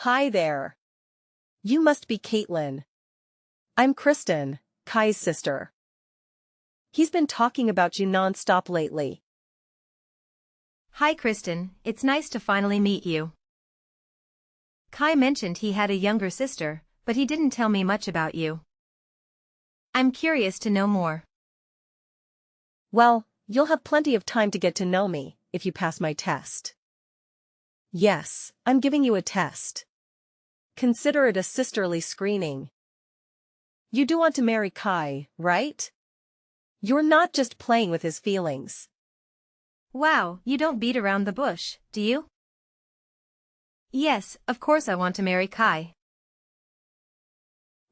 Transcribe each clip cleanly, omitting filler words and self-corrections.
Hi there. You must be Caitlin. I'm Kristen, Kai's sister. He's been talking about you non-stop lately. Hi Kristen, it's nice to finally meet you. Kai mentioned he had a younger sister, but he didn't tell me much about you. I'm curious to know more. Well, you'll have plenty of time to get to know me, if you pass my test. Yes, I'm giving you a test. Consider it a sisterly screening. You do want to marry Kai, right? You're not just playing with his feelings. Wow, you don't beat around the bush, do you? Yes, of course I want to marry Kai.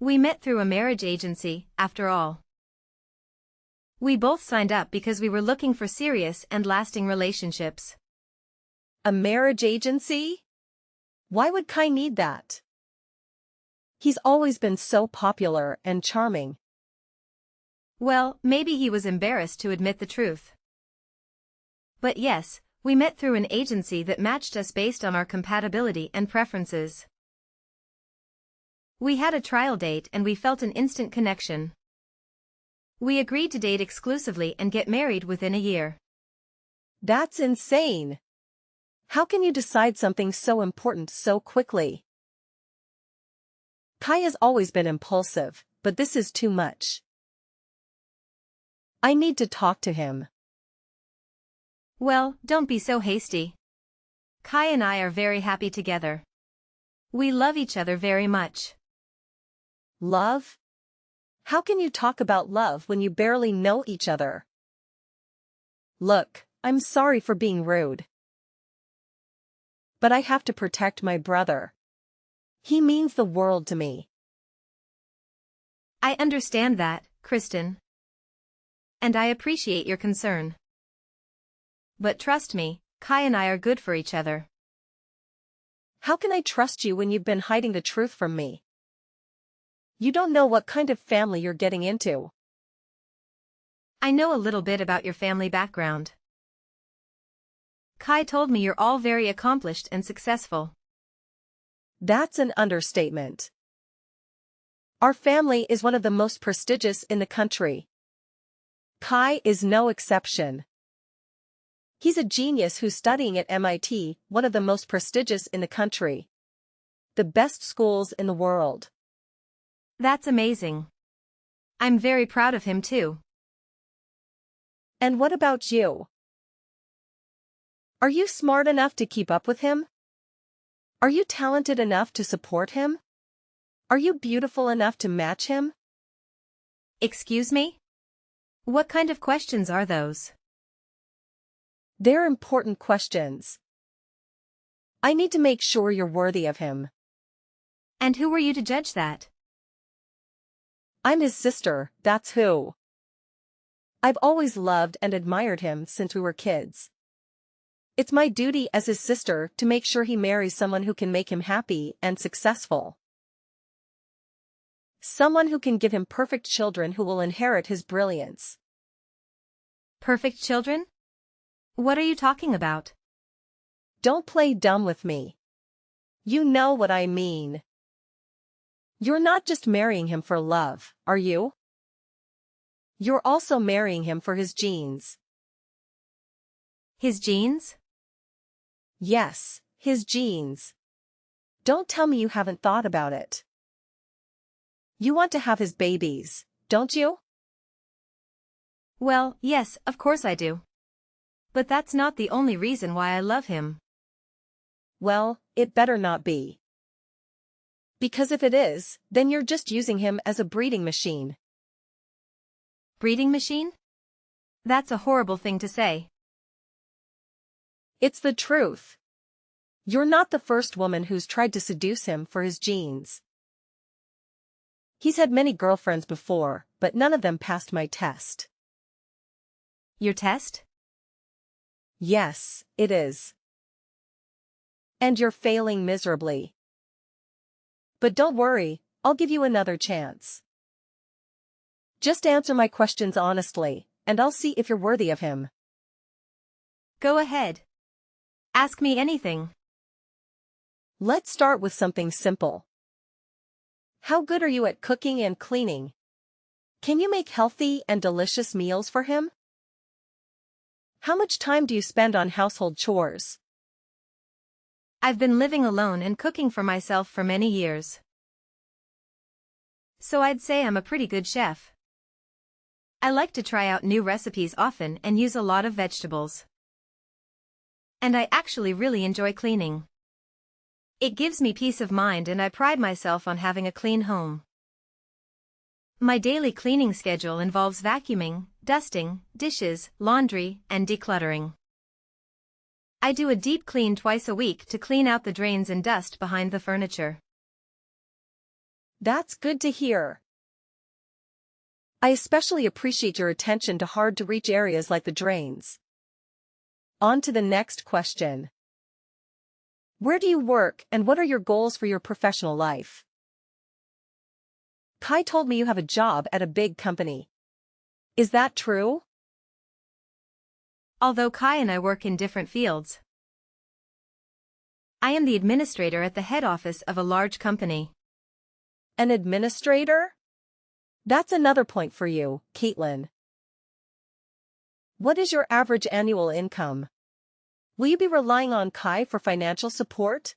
We met through a marriage agency, after all. We both signed up because we were looking for serious and lasting relationships. A marriage agency? Why would Kai need that? He's always been so popular and charming. Well, maybe he was embarrassed to admit the truth. But yes, we met through an agency that matched us based on our compatibility and preferences. We had a trial date and we felt an instant connection. We agreed to date exclusively and get married within a year. That's insane. How can you decide something so important so quickly? Kai has always been impulsive, but this is too much. I need to talk to him. Well, don't be so hasty. Kai and I are very happy together. We love each other very much. Love? How can you talk about love when you barely know each other? Look, I'm sorry for being rude. But I have to protect my brother. He means the world to me. I understand that, Kristen. And I appreciate your concern. But trust me, Kai and I are good for each other. How can I trust you when you've been hiding the truth from me? You don't know what kind of family you're getting into. I know a little bit about your family background. Kai told me you're all very accomplished and successful. That's an understatement. Our family is one of the most prestigious in the country. Kai is no exception. He's a genius who's studying at MIT, one of the most prestigious in the country. The best schools in the world. That's amazing. I'm very proud of him too. And what about you? Are you smart enough to keep up with him? Are you talented enough to support him? Are you beautiful enough to match him? Excuse me? What kind of questions are those? They're important questions. I need to make sure you're worthy of him. And who were you to judge that? I'm his sister, that's who. I've always loved and admired him since we were kids. It's my duty as his sister to make sure he marries someone who can make him happy and successful. Someone who can give him perfect children who will inherit his brilliance. Perfect children? What are you talking about? Don't play dumb with me. You know what I mean. You're not just marrying him for love, are you? You're also marrying him for his genes. His genes? Yes, his genes. Don't tell me you haven't thought about it. You want to have his babies, don't you? Well, yes, of course I do. But that's not the only reason why I love him. Well, it better not be. Because if it is, then you're just using him as a breeding machine. Breeding machine? That's a horrible thing to say. It's the truth. You're not the first woman who's tried to seduce him for his genes. He's had many girlfriends before, but none of them passed my test. Your test? Yes, it is. And you're failing miserably. But don't worry, I'll give you another chance. Just answer my questions honestly, and I'll see if you're worthy of him. Go ahead. Ask me anything. Let's start with something simple. How good are you at cooking and cleaning? Can you make healthy and delicious meals for him? How much time do you spend on household chores? I've been living alone and cooking for myself for many years. So I'd say I'm a pretty good chef. I like to try out new recipes often and use a lot of vegetables. And I actually really enjoy cleaning. It gives me peace of mind and I pride myself on having a clean home. My daily cleaning schedule involves vacuuming, dusting, dishes, laundry, and decluttering. I do a deep clean twice a week to clean out the drains and dust behind the furniture. That's good to hear. I especially appreciate your attention to hard-to-reach areas like the drains. On to the next question. Where do you work and what are your goals for your professional life? Kai told me you have a job at a big company. Is that true? Although Kai and I work in different fields, I am the administrator at the head office of a large company. An administrator? That's another point for you, Caitlin. What is your average annual income? Will you be relying on Kai for financial support?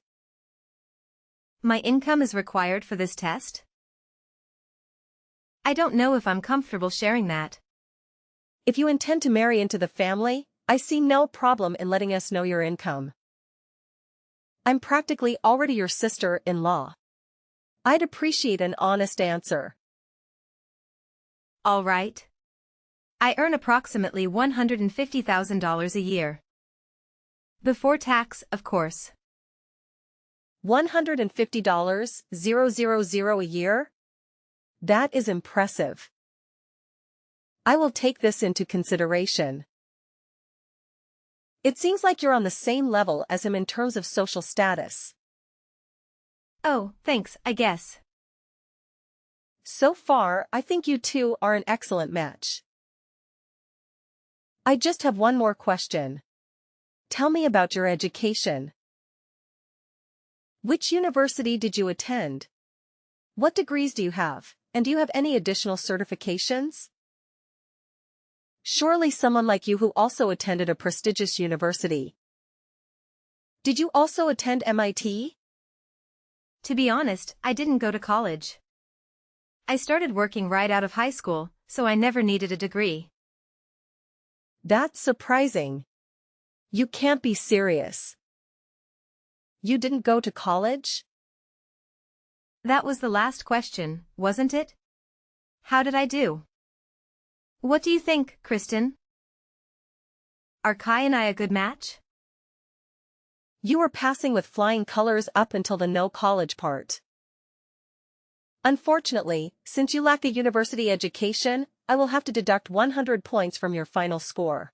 My income is required for this test? I don't know if I'm comfortable sharing that. If you intend to marry into the family, I see no problem in letting us know your income. I'm practically already your sister-in-law. I'd appreciate an honest answer. All right. I earn approximately $150,000 a year. Before tax, of course. $150,000 a year? That is impressive. I will take this into consideration. It seems like you're on the same level as him in terms of social status. Oh, thanks, I guess. So far, I think you two are an excellent match. I just have one more question. Tell me about your education. Which university did you attend? What degrees do you have, and do you have any additional certifications? Surely someone like you who also attended a prestigious university. Did you also attend MIT? To be honest, I didn't go to college. I started working right out of high school, so I never needed a degree. That's surprising. You can't be serious. You didn't go to college? That was the last question, wasn't it? How did I do? What do you think, Kristen? Are Kai and I a good match? You were passing with flying colors up until the no college part. Unfortunately, since you lack a university education, I will have to deduct 100 points from your final score.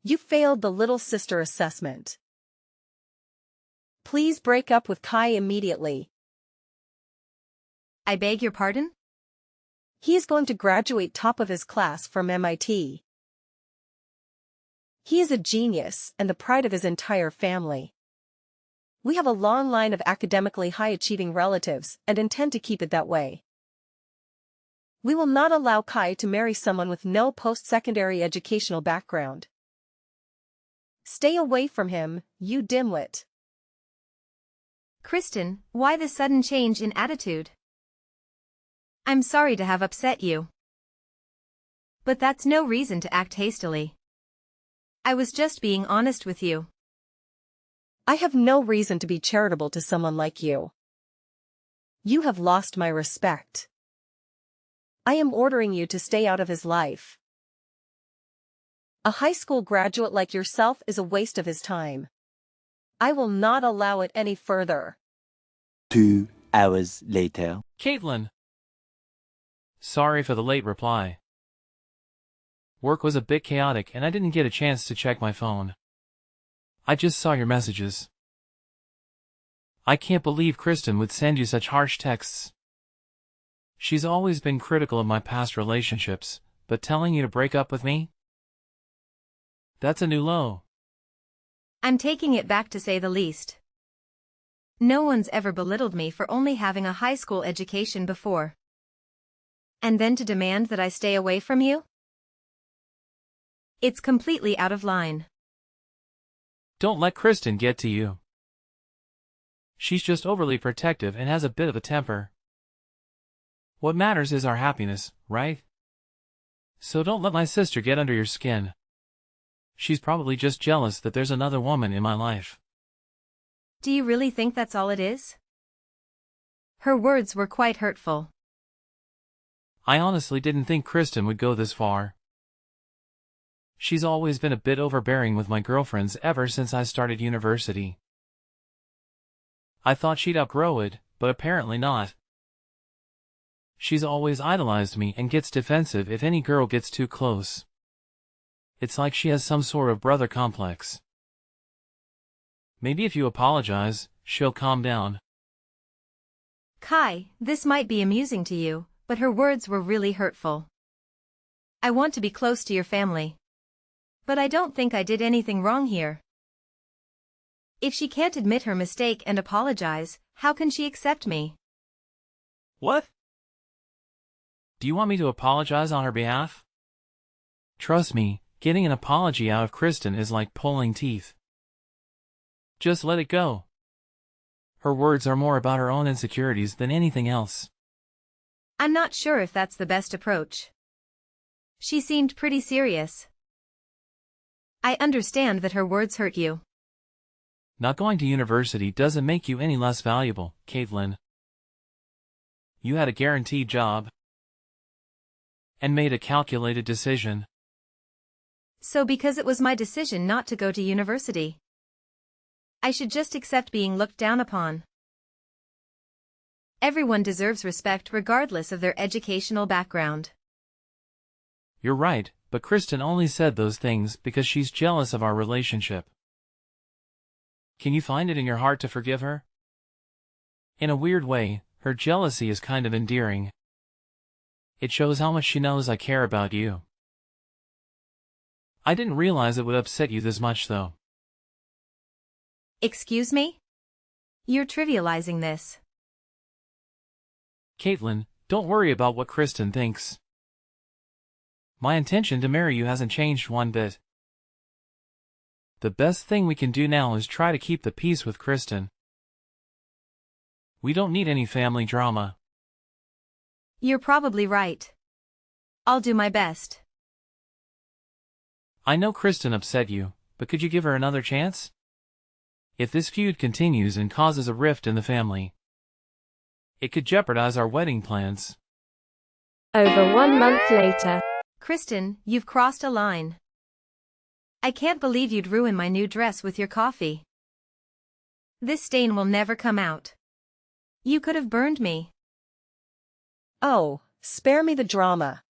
You failed the little sister assessment. Please break up with Kai immediately. I beg your pardon? He is going to graduate top of his class from MIT. He is a genius and the pride of his entire family. We have a long line of academically high-achieving relatives and intend to keep it that way. We will not allow Kai to marry someone with no post-secondary educational background. Stay away from him, you dimwit. Kristen, why the sudden change in attitude? I'm sorry to have upset you. But that's no reason to act hastily. I was just being honest with you. I have no reason to be charitable to someone like you. You have lost my respect. I am ordering you to stay out of his life. A high school graduate like yourself is a waste of his time. I will not allow it any further. 2 hours later. Caitlin. Sorry for the late reply. Work was a bit chaotic and I didn't get a chance to check my phone. I just saw your messages. I can't believe Kristen would send you such harsh texts. She's always been critical of my past relationships, but telling you to break up with me? That's a new low. I'm taking it back to say the least. No one's ever belittled me for only having a high school education before. And then to demand that I stay away from you? It's completely out of line. Don't let Kristen get to you. She's just overly protective and has a bit of a temper. What matters is our happiness, right? So don't let my sister get under your skin. She's probably just jealous that there's another woman in my life. Do you really think that's all it is? Her words were quite hurtful. I honestly didn't think Kristen would go this far. She's always been a bit overbearing with my girlfriends ever since I started university. I thought she'd outgrow it, but apparently not. She's always idolized me and gets defensive if any girl gets too close. It's like she has some sort of brother complex. Maybe if you apologize, she'll calm down. Kai, this might be amusing to you, but her words were really hurtful. I want to be close to your family. But I don't think I did anything wrong here. If she can't admit her mistake and apologize, how can she accept me? What? Do you want me to apologize on her behalf? Trust me, getting an apology out of Kristen is like pulling teeth. Just let it go. Her words are more about her own insecurities than anything else. I'm not sure if that's the best approach. She seemed pretty serious. I understand that her words hurt you. Not going to university doesn't make you any less valuable, Caitlin. You had a guaranteed job and made a calculated decision. So because it was my decision not to go to university, I should just accept being looked down upon. Everyone deserves respect regardless of their educational background. You're right, but Kristen only said those things because she's jealous of our relationship. Can you find it in your heart to forgive her? In a weird way, her jealousy is kind of endearing. It shows how much she knows I care about you. I didn't realize it would upset you this much, though. Excuse me? You're trivializing this. Caitlin, don't worry about what Kristen thinks. My intention to marry you hasn't changed one bit. The best thing we can do now is try to keep the peace with Kristen. We don't need any family drama. You're probably right. I'll do my best. I know Kristen upset you, but could you give her another chance? If this feud continues and causes a rift in the family, it could jeopardize our wedding plans. Over 1 month later. Kristen, you've crossed a line. I can't believe you'd ruin my new dress with your coffee. This stain will never come out. You could have burned me. Oh, spare me the drama.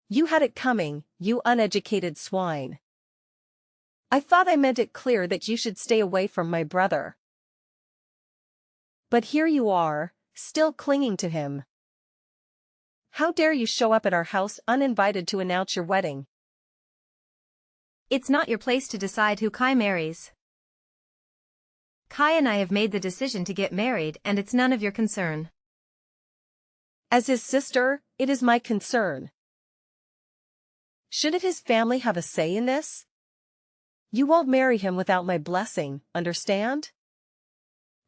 You had it coming, you uneducated swine. I thought I meant it clear that you should stay away from my brother. But here you are, still clinging to him. How dare you show up at our house uninvited to announce your wedding? It's not your place to decide who Kai marries. Kai and I have made the decision to get married and it's none of your concern. As his sister, it is my concern. Shouldn't his family have a say in this? You won't marry him without my blessing, understand?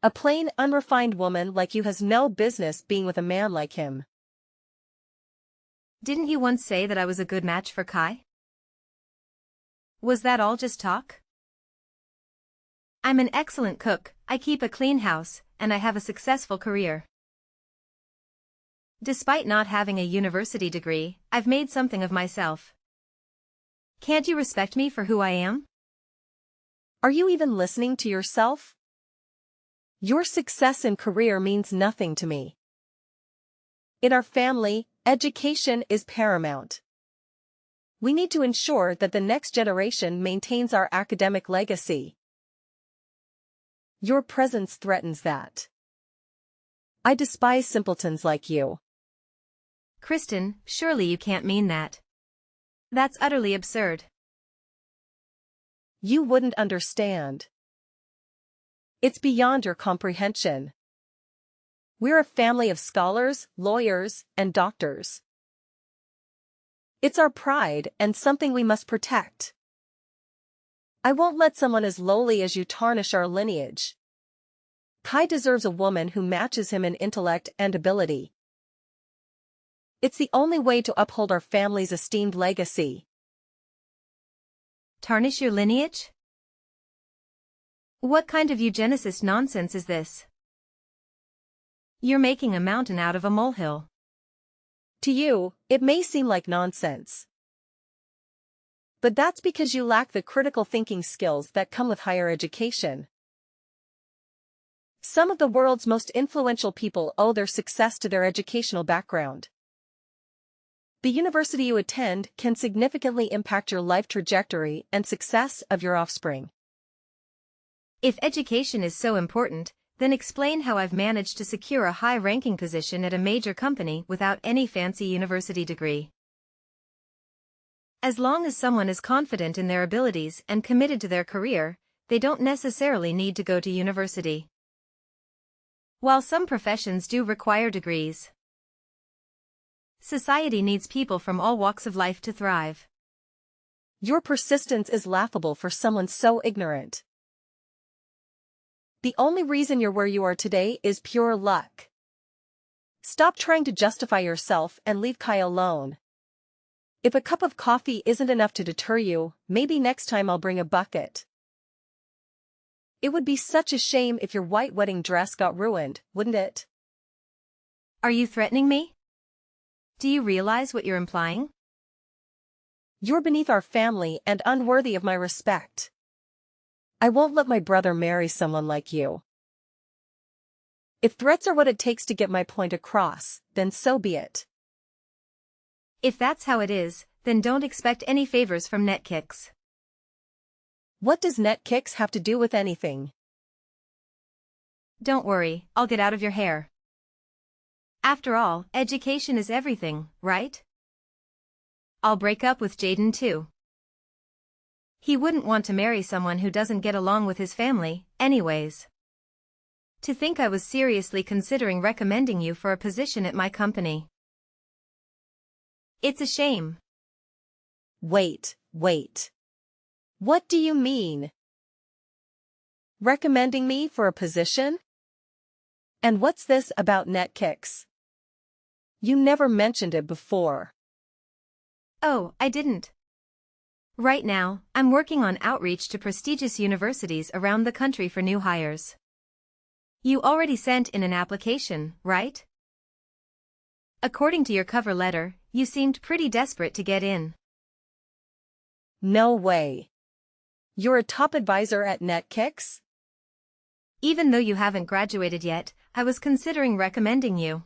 A plain, unrefined woman like you has no business being with a man like him. Didn't you once say that I was a good match for Kai? Was that all just talk? I'm an excellent cook, I keep a clean house, and I have a successful career. Despite not having a university degree, I've made something of myself. Can't you respect me for who I am? Are you even listening to yourself? Your success and career means nothing to me. In our family, education is paramount. We need to ensure that the next generation maintains our academic legacy. Your presence threatens that. I despise simpletons like you. Kristen, surely you can't mean that. That's utterly absurd. You wouldn't understand. It's beyond your comprehension. We're a family of scholars, lawyers, and doctors. It's our pride and something we must protect. I won't let someone as lowly as you tarnish our lineage. Kai deserves a woman who matches him in intellect and ability. It's the only way to uphold our family's esteemed legacy. Tarnish your lineage? What kind of eugenicist nonsense is this? You're making a mountain out of a molehill. To you, it may seem like nonsense. But that's because you lack the critical thinking skills that come with higher education. Some of the world's most influential people owe their success to their educational background. The university you attend can significantly impact your life trajectory and success of your offspring. If education is so important, then explain how I've managed to secure a high-ranking position at a major company without any fancy university degree. As long as someone is confident in their abilities and committed to their career, they don't necessarily need to go to university. While some professions do require degrees, society needs people from all walks of life to thrive. Your persistence is laughable for someone so ignorant. The only reason you're where you are today is pure luck. Stop trying to justify yourself and leave Kai alone. If a cup of coffee isn't enough to deter you, maybe next time I'll bring a bucket. It would be such a shame if your white wedding dress got ruined, wouldn't it? Are you threatening me? Do you realize what you're implying? You're beneath our family and unworthy of my respect. I won't let my brother marry someone like you. If threats are what it takes to get my point across, then so be it. If that's how it is, then don't expect any favors from Netkicks. What does Netkicks have to do with anything? Don't worry, I'll get out of your hair. After all, education is everything, right? I'll break up with Jaden too. He wouldn't want to marry someone who doesn't get along with his family, anyways. To think I was seriously considering recommending you for a position at my company. It's a shame. Wait. What do you mean? Recommending me for a position? And what's this about Netkicks? You never mentioned it before. Oh, I didn't. Right now, I'm working on outreach to prestigious universities around the country for new hires. You already sent in an application, right? According to your cover letter, you seemed pretty desperate to get in. No way. You're a top advisor at Netkicks? Even though you haven't graduated yet, I was considering recommending you.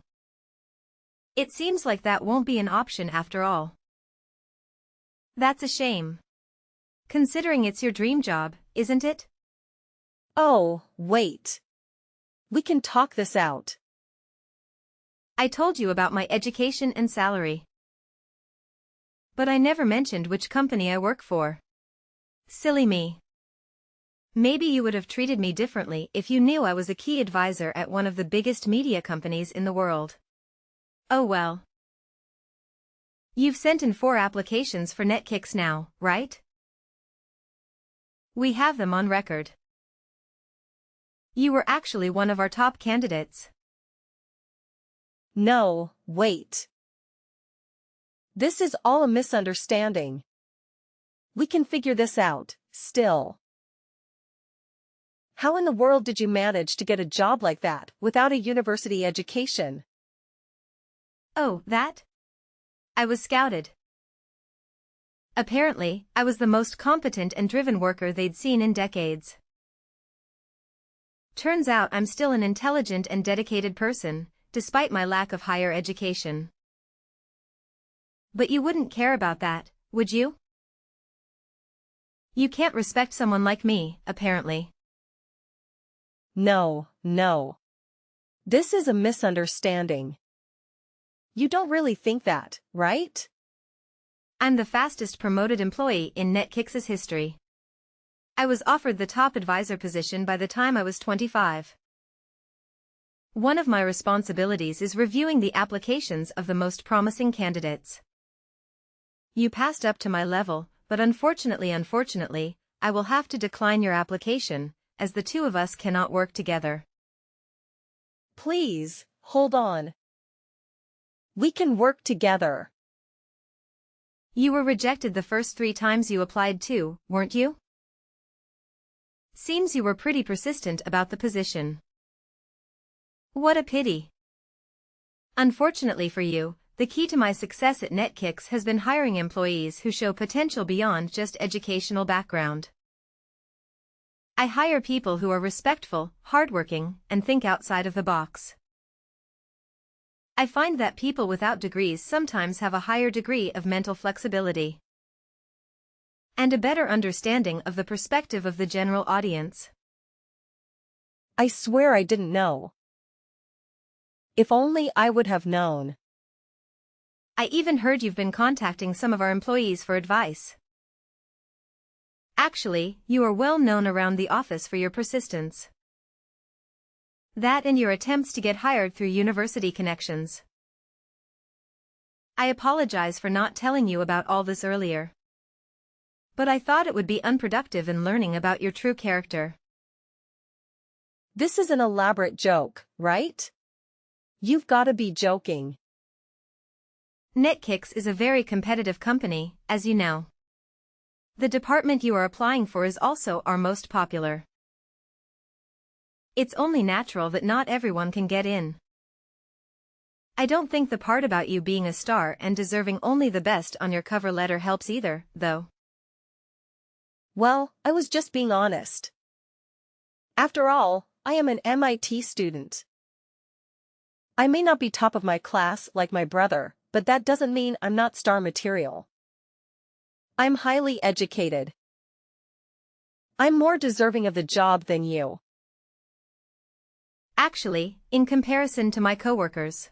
It seems like that won't be an option after all. That's a shame. Considering it's your dream job, isn't it? Oh, wait. We can talk this out. I told you about my education and salary. But I never mentioned which company I work for. Silly me. Maybe you would have treated me differently if you knew I was a key advisor at one of the biggest media companies in the world. Oh well. You've sent in 4 applications for Netkicks now, right? We have them on record. You were actually one of our top candidates. No, wait. This is all a misunderstanding. We can figure this out, still. How in the world did you manage to get a job like that without a university education? Oh, that? I was scouted. Apparently, I was the most competent and driven worker they'd seen in decades. Turns out I'm still an intelligent and dedicated person, despite my lack of higher education. But you wouldn't care about that, would you? You can't respect someone like me, apparently. No. This is a misunderstanding. You don't really think that, right? I'm the fastest promoted employee in Netkicks' history. I was offered the top advisor position by the time I was 25. One of my responsibilities is reviewing the applications of the most promising candidates. You passed up to my level, but unfortunately, I will have to decline your application, as the two of us cannot work together. Please, hold on. We can work together. You were rejected the first 3 times you applied too, weren't you? Seems you were pretty persistent about the position. What a pity. Unfortunately for you, the key to my success at NetKicks has been hiring employees who show potential beyond just educational background. I hire people who are respectful, hardworking, and think outside of the box. I find that people without degrees sometimes have a higher degree of mental flexibility and a better understanding of the perspective of the general audience. I swear I didn't know. If only I would have known. I even heard you've been contacting some of our employees for advice. Actually, you are well known around the office for your persistence. That and your attempts to get hired through university connections. I apologize for not telling you about all this earlier. But I thought it would be unproductive in learning about your true character. This is an elaborate joke, right? You've got to be joking. NetKicks is a very competitive company, as you know. The department you are applying for is also our most popular. It's only natural that not everyone can get in. I don't think the part about you being a star and deserving only the best on your cover letter helps either, though. Well, I was just being honest. After all, I am an MIT student. I may not be top of my class like my brother, but that doesn't mean I'm not star material. I'm highly educated. I'm more deserving of the job than you. Actually, in comparison to my coworkers,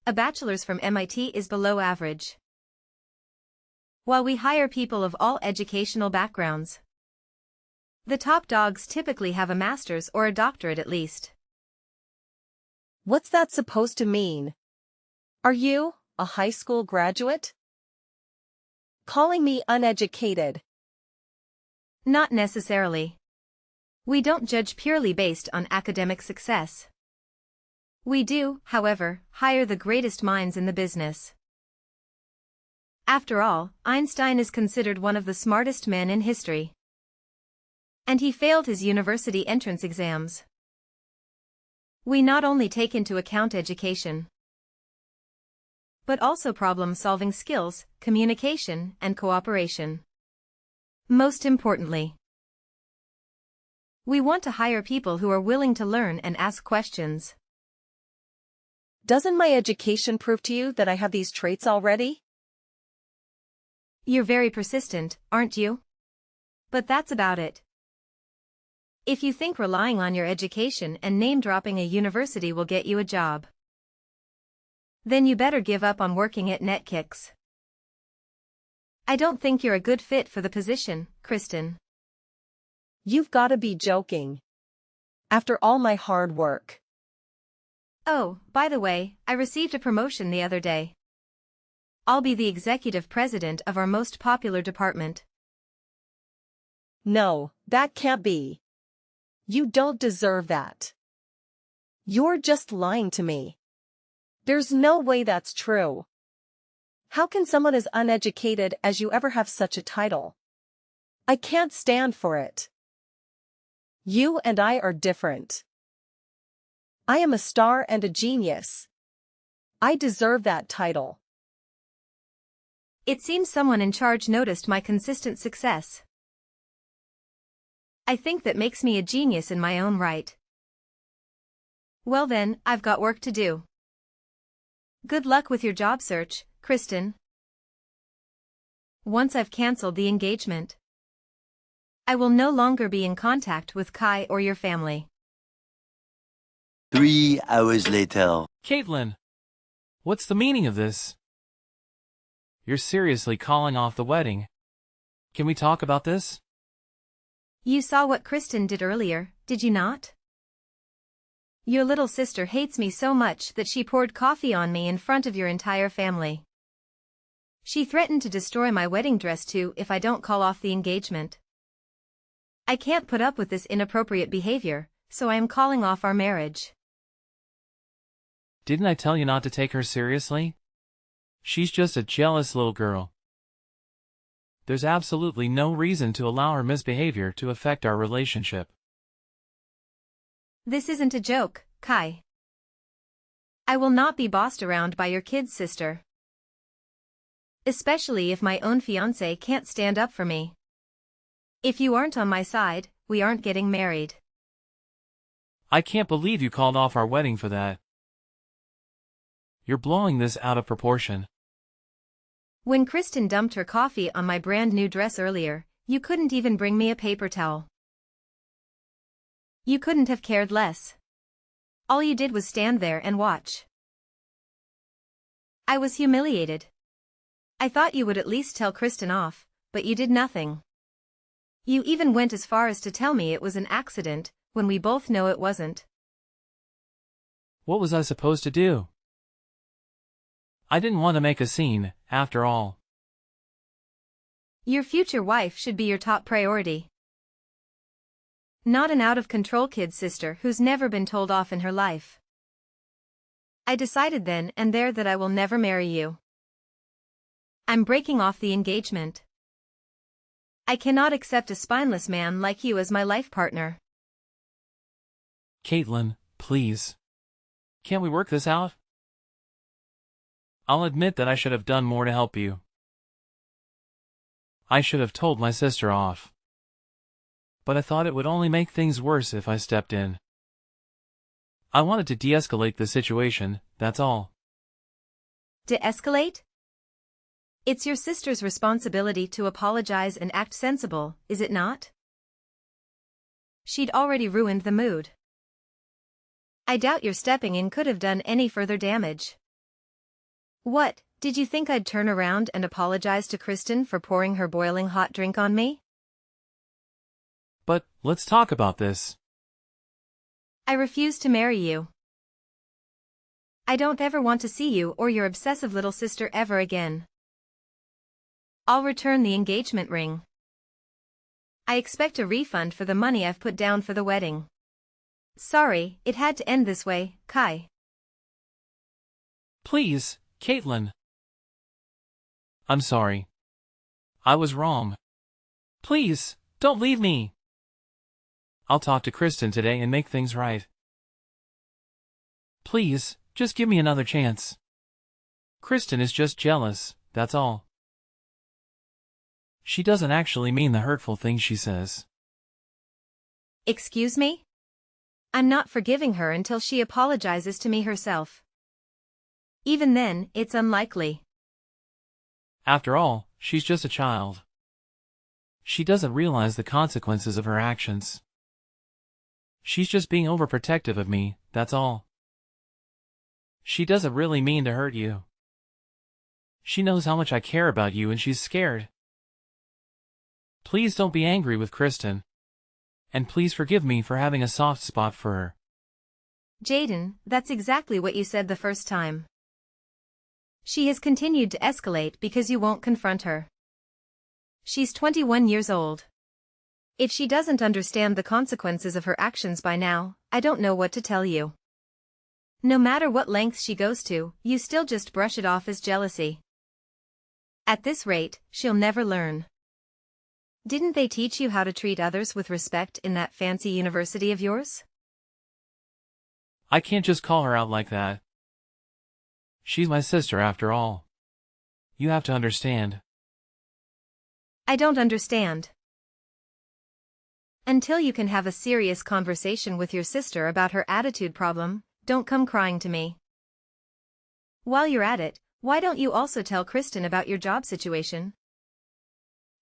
a bachelor's from MIT is below average. While we hire people of all educational backgrounds, the top dogs typically have a master's or a doctorate at least. What's that supposed to mean? Are you a high school graduate? Calling me uneducated? Not necessarily. We don't judge purely based on academic success. We do, however, hire the greatest minds in the business. After all, Einstein is considered one of the smartest men in history. And he failed his university entrance exams. We not only take into account education, but also problem-solving skills, communication, and cooperation. Most importantly, we want to hire people who are willing to learn and ask questions. Doesn't my education prove to you that I have these traits already? You're very persistent, aren't you? But that's about it. If you think relying on your education and name-dropping a university will get you a job, then you better give up on working at NetKicks. I don't think you're a good fit for the position, Kristen. You've got to be joking. After all my hard work. Oh, by the way, I received a promotion the other day. I'll be the executive president of our most popular department. No, that can't be. You don't deserve that. You're just lying to me. There's no way that's true. How can someone as uneducated as you ever have such a title? I can't stand for it. You and I are different. I am a star and a genius. I deserve that title. It seems someone in charge noticed my consistent success. I think that makes me a genius in my own right. Well then, I've got work to do. Good luck with your job search, Kristen. Once I've cancelled the engagement, I will no longer be in contact with Kai or your family. 3 hours later. Caitlin! What's the meaning of this? You're seriously calling off the wedding. Can we talk about this? You saw what Kristen did earlier, did you not? Your little sister hates me so much that she poured coffee on me in front of your entire family. She threatened to destroy my wedding dress too if I don't call off the engagement. I can't put up with this inappropriate behavior, so I am calling off our marriage. Didn't I tell you not to take her seriously? She's just a jealous little girl. There's absolutely no reason to allow her misbehavior to affect our relationship. This isn't a joke, Kai. I will not be bossed around by your kid's sister. Especially if my own fiancé can't stand up for me. If you aren't on my side, we aren't getting married. I can't believe you called off our wedding for that. You're blowing this out of proportion. When Kristen dumped her coffee on my brand new dress earlier, you couldn't even bring me a paper towel. You couldn't have cared less. All you did was stand there and watch. I was humiliated. I thought you would at least tell Kristen off, but you did nothing. You even went as far as to tell me it was an accident, when we both know it wasn't. What was I supposed to do? I didn't want to make a scene, after all. Your future wife should be your top priority. Not an out-of-control kid sister who's never been told off in her life. I decided then and there that I will never marry you. I'm breaking off the engagement. I cannot accept a spineless man like you as my life partner. Caitlin, please. Can't we work this out? I'll admit that I should have done more to help you. I should have told my sister off. But I thought it would only make things worse if I stepped in. I wanted to de-escalate the situation, that's all. De-escalate? It's your sister's responsibility to apologize and act sensible, is it not? She'd already ruined the mood. I doubt your stepping in could have done any further damage. What, did you think I'd turn around and apologize to Kristen for pouring her boiling hot drink on me? But, let's talk about this. I refuse to marry you. I don't ever want to see you or your obsessive little sister ever again. I'll return the engagement ring. I expect a refund for the money I've put down for the wedding. Sorry, it had to end this way, Kai. Please, Caitlin. I'm sorry. I was wrong. Please, don't leave me. I'll talk to Kristen today and make things right. Please, just give me another chance. Kristen is just jealous, that's all. She doesn't actually mean the hurtful things she says. Excuse me? I'm not forgiving her until she apologizes to me herself. Even then, it's unlikely. After all, she's just a child. She doesn't realize the consequences of her actions. She's just being overprotective of me, that's all. She doesn't really mean to hurt you. She knows how much I care about you and she's scared. Please don't be angry with Kristen. And please forgive me for having a soft spot for her. Jaden, that's exactly what you said the first time. She has continued to escalate because you won't confront her. She's 21 years old. If she doesn't understand the consequences of her actions by now, I don't know what to tell you. No matter what lengths she goes to, you still just brush it off as jealousy. At this rate, she'll never learn. Didn't they teach you how to treat others with respect in that fancy university of yours? I can't just call her out like that. She's my sister after all. You have to understand. I don't understand. Until you can have a serious conversation with your sister about her attitude problem, don't come crying to me. While you're at it, why don't you also tell Kristen about your job situation?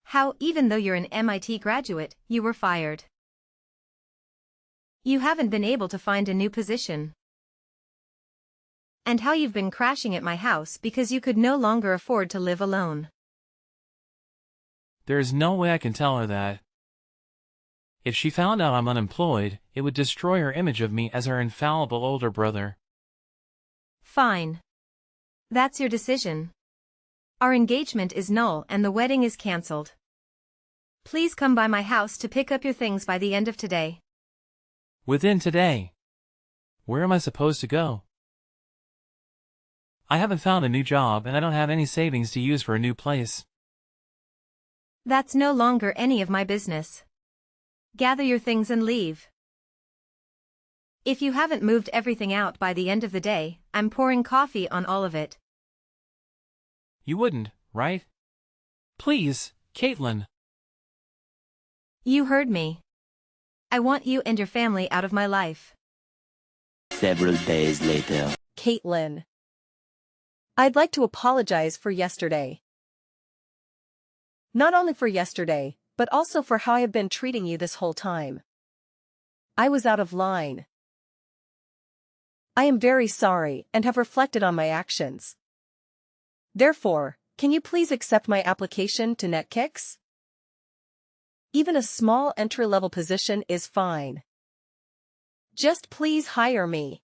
How, even though you're an MIT graduate, you were fired. You haven't been able to find a new position. And how you've been crashing at my house because you could no longer afford to live alone. There is no way I can tell her that. If she found out I'm unemployed, it would destroy her image of me as her infallible older brother. Fine. That's your decision. Our engagement is null and the wedding is cancelled. Please come by my house to pick up your things by the end of today. Within today. Where am I supposed to go? I haven't found a new job and I don't have any savings to use for a new place. That's no longer any of my business. Gather your things and leave. If you haven't moved everything out by the end of the day, I'm pouring coffee on all of it. You wouldn't, right? Please, Caitlin. You heard me. I want you and your family out of my life. Several days later. Caitlin. I'd like to apologize for yesterday. Not only for yesterday, but also for how I have been treating you this whole time. I was out of line. I am very sorry and have reflected on my actions. Therefore, can you please accept my application to NetKicks? Even a small entry-level position is fine. Just please hire me.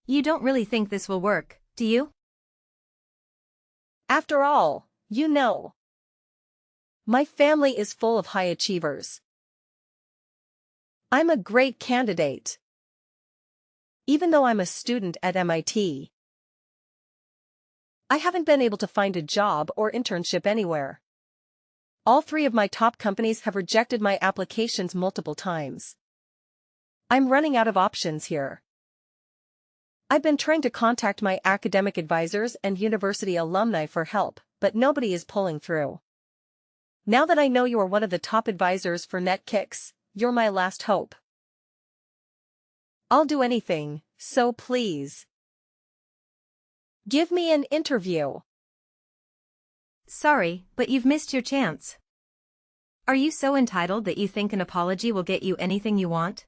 You don't really think this will work, do you? After all, you know, my family is full of high achievers. I'm a great candidate. Even though I'm a student at MIT, I haven't been able to find a job or internship anywhere. All 3 of my top companies have rejected my applications multiple times. I'm running out of options here. I've been trying to contact my academic advisors and university alumni for help, but nobody is pulling through. Now that I know you are one of the top advisors for NetKicks, you're my last hope. I'll do anything, so please, give me an interview. Sorry, but you've missed your chance. Are you so entitled that you think an apology will get you anything you want?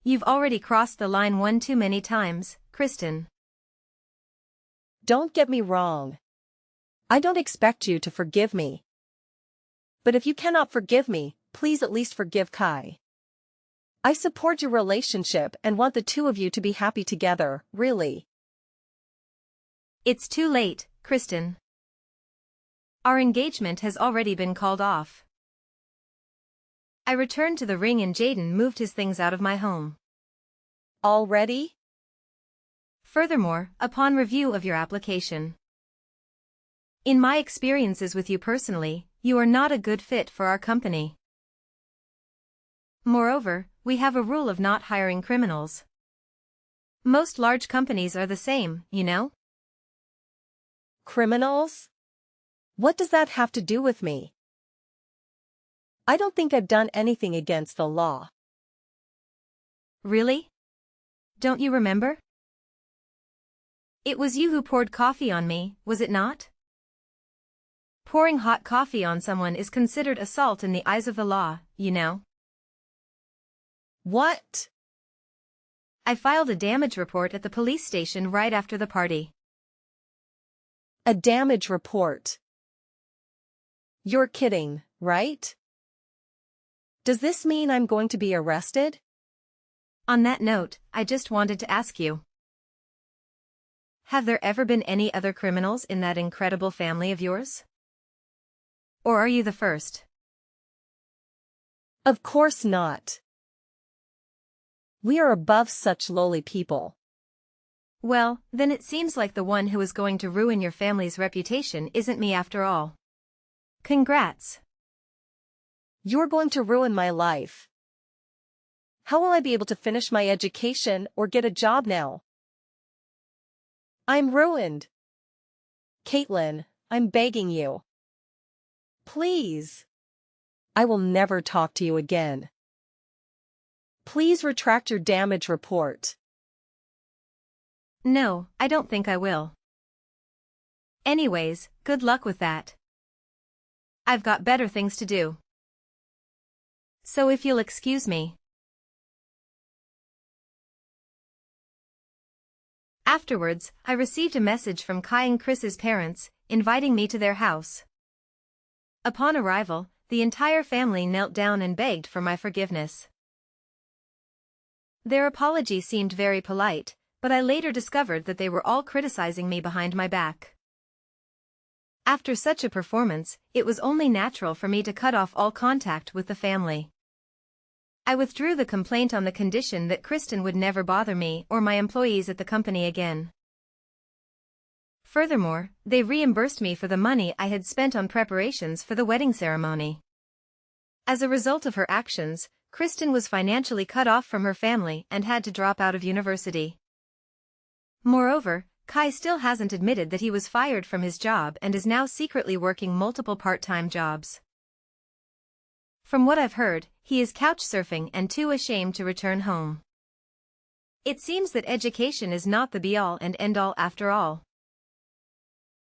You've already crossed the line one too many times, Kristen. Don't get me wrong. I don't expect you to forgive me. But if you cannot forgive me, please at least forgive Kai. I support your relationship and want the 2 of you to be happy together, really. It's too late, Kristen. Our engagement has already been called off. I returned to the ring and Jaden moved his things out of my home. Already? Furthermore, upon review of your application, in my experiences with you personally, you are not a good fit for our company. Moreover, we have a rule of not hiring criminals. Most large companies are the same, you know? Criminals? What does that have to do with me? I don't think I've done anything against the law. Really? Don't you remember? It was you who poured coffee on me, was it not? Pouring hot coffee on someone is considered assault in the eyes of the law, you know. What? I filed a damage report at the police station right after the party. A damage report? You're kidding, right? Does this mean I'm going to be arrested? On that note, I just wanted to ask you. Have there ever been any other criminals in that incredible family of yours? Or are you the first? Of course not. We are above such lowly people. Well, then it seems like the one who is going to ruin your family's reputation isn't me after all. Congrats. You're going to ruin my life. How will I be able to finish my education or get a job now? I'm ruined. Caitlin, I'm begging you. Please. I will never talk to you again. Please retract your damage report. No, I don't think I will. Anyways, good luck with that. I've got better things to do. So if you'll excuse me. Afterwards, I received a message from Kai and Chris's parents, inviting me to their house. Upon arrival, the entire family knelt down and begged for my forgiveness. Their apology seemed very polite, but I later discovered that they were all criticizing me behind my back. After such a performance, it was only natural for me to cut off all contact with the family. I withdrew the complaint on the condition that Kristen would never bother me or my employees at the company again. Furthermore, they reimbursed me for the money I had spent on preparations for the wedding ceremony. As a result of her actions, Kristen was financially cut off from her family and had to drop out of university. Moreover, Kai still hasn't admitted that he was fired from his job and is now secretly working multiple part-time jobs. From what I've heard, he is couch surfing and too ashamed to return home. It seems that education is not the be-all and end-all after all.